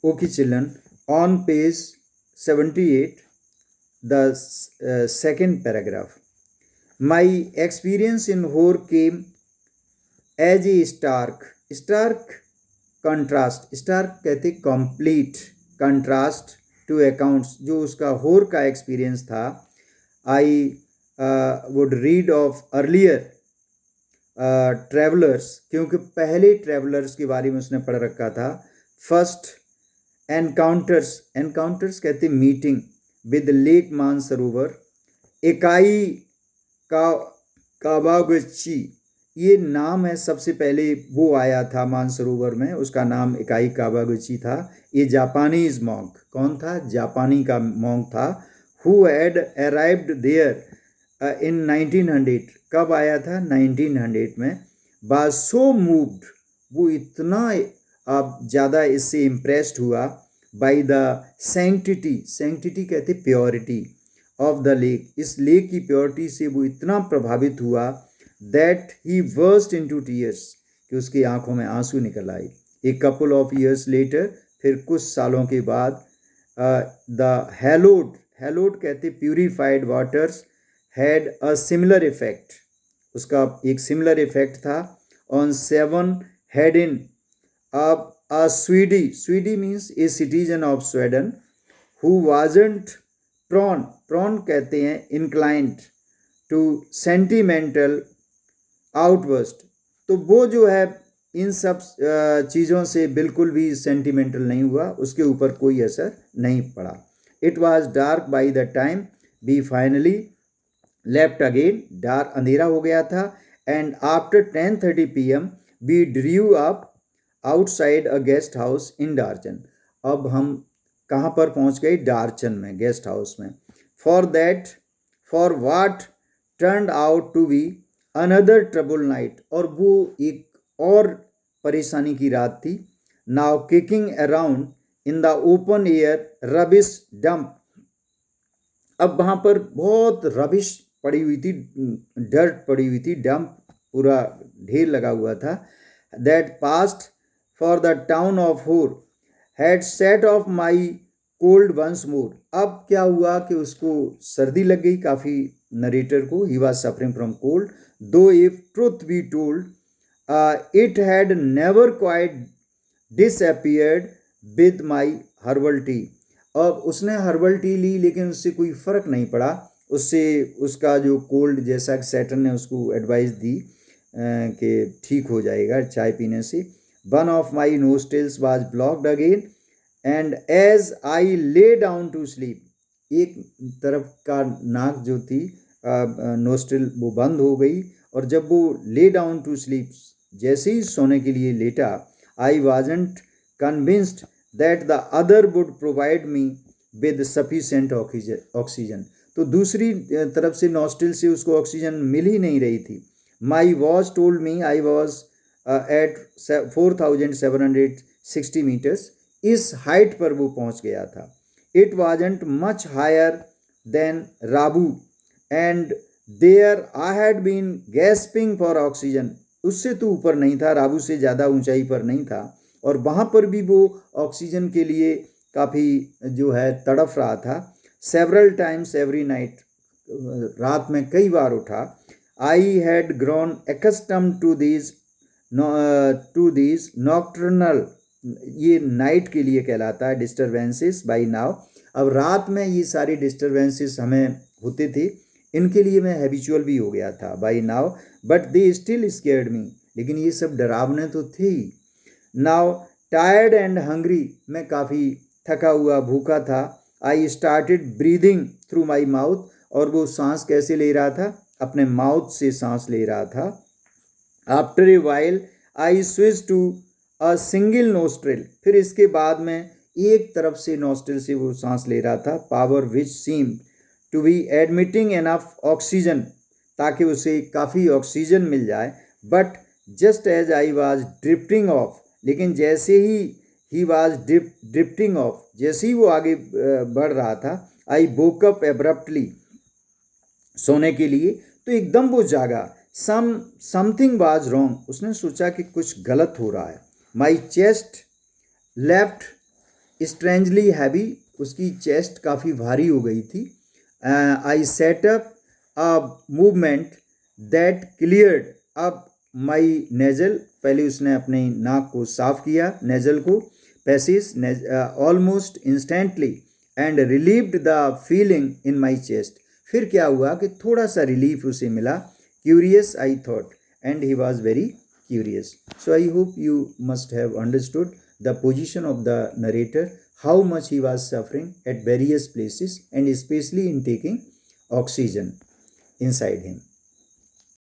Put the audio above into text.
Okay, children, on page 78, the second paragraph. My experience in horror came as a stark contrast. Stark कहते complete contrast to accounts. जो उसका horror का experience था, I would read of earlier travellers, क्योंकि पहले travellers के बारे में उसने पढ़ रखा था. फर्स्ट एनकाउंटर्स कहते मीटिंग विद लेक मानसरोवर. इकाई का कावागुची, ये नाम है. सबसे पहले वो आया था मानसरोवर में, उसका नाम इकाई कावागुची था. ये जापानीज मॉन्क. कौन था? जापानी का मॉन्क था. Who had arrived there in 1900. कब आया था? 1900 में. वाज सो मूव्ड, वो इतना ज़्यादा इससे इम्प्रेस्ड हुआ. बाय द सैंक्टिटी कहते प्योरिटी ऑफ द लेक, इस लेक की प्योरिटी से वो इतना प्रभावित हुआ that he worst into tears, कि उसकी आंखों में आंसू निकल आए. A couple of years later, फिर कुछ सालों के बाद, द हैलोड कहते purified waters had a similar effect, उसका एक सिमिलर इफेक्ट था. On 7 head in a Swede means a citizen of Sweden who wasn't prone कहते हैं inclined to sentimental outburst. तो वो जो है इन सब चीज़ों से बिल्कुल भी सेंटिमेंटल नहीं हुआ, उसके ऊपर कोई असर नहीं पड़ा. It was dark by the time we finally left again. Dark अंधेरा हो गया था. And after 10:30 PM we drew up outside a guest house in Darchen. अब हम कहाँ पर पहुँच गए? डार्चन में, गेस्ट हाउस में. For what turned out to be another trouble night, और वो एक और परेशानी की रात थी. Now kicking around in the open air rubbish dump. अब वहाँ पर बहुत रबिश पड़ी हुई थी, डर्ट पड़ी हुई थी, डंप पूरा ढेर लगा हुआ था. That passed for the town of Hor had set off my cold once more. अब क्या हुआ कि उसको सर्दी लग गई काफ़ी, नरेटर को. He was suffering from cold. Though if truth be told it had never quite disappeared with my herbal tea. अब उसने हर्बल टी ली, लेकिन उससे कोई फ़र्क नहीं पड़ा. उससे उसका जो कोल्ड, जैसा कि सैटर्न ने उसको एडवाइस दी कि ठीक हो जाएगा चाय पीने से. One of my nostrils was blocked again and as I lay down to sleep. एक तरफ का नाक जो थी, नोस्ट्रिल, वो बंद हो गई. और जब वो ले डाउन टू स्लीप, जैसे ही सोने के लिए लेटा, I wasn't convinced that the other would provide me with sufficient oxygen. तो दूसरी तरफ से नॉस्ट्रिल से उसको ऑक्सीजन मिल ही नहीं रही थी. My watch told me I was at 4760 metres. इस हाइट पर वो पहुंच गया था. It wasn't much higher than Rabu and there I had been gasping for oxygen. उससे तो ऊपर नहीं था, राबू से ज़्यादा ऊंचाई पर नहीं था, और वहाँ पर भी वो ऑक्सीजन के लिए काफ़ी जो है तड़फ रहा था. सेवरल टाइम्स एवरी नाइट, रात में कई बार उठा. I had grown accustomed to these nocturnal, ये नाइट के लिए कहलाता है, डिस्टर्बेंसेस बाई नाउ. अब रात में ये सारी डिस्टर्बेंसेस हमें होते थे, इनके लिए मैं हैबिचुअल भी हो गया था by now. But they still scared me, लेकिन ये सब डरावने तो थे ही. नाउ टायर्ड एंड हंग्री, मैं काफ़ी थका हुआ, भूखा था. I started breathing through my mouth, और वो सांस कैसे ले रहा था? अपने माउथ से सांस ले रहा था. After a while I switch to a single nostril. फिर इसके बाद में एक तरफ से नोस्ट्रिल से वो सांस ले रहा था. Power which seemed to be admitting enough oxygen, ताकि उसे काफ़ी ऑक्सीजन मिल जाए. But just as I was drifting off, लेकिन जैसे ही वॉज ड्रिफ्टिंग ऑफ, जैसे ही वो आगे बढ़ रहा था, आई वोक अप एब्रप्टली, सोने के लिए, तो एकदम वो जागा. समथिंग वाज रॉन्ग, उसने सोचा कि कुछ गलत हो रहा है. My chest left strangely heavy, उसकी चेस्ट काफ़ी भारी हो गई थी. I set up a movement that cleared up my nasal, पहले उसने अपने नाक को साफ किया, नेजल को, passage almost instantly and relieved the feeling in my chest. फिर क्या हुआ कि थोड़ा सा रिलीफ उसे मिला. Curious I thought and he was very curious. So I hope you must have understood the position of the narrator, how much he was suffering at various places and especially in taking oxygen inside him.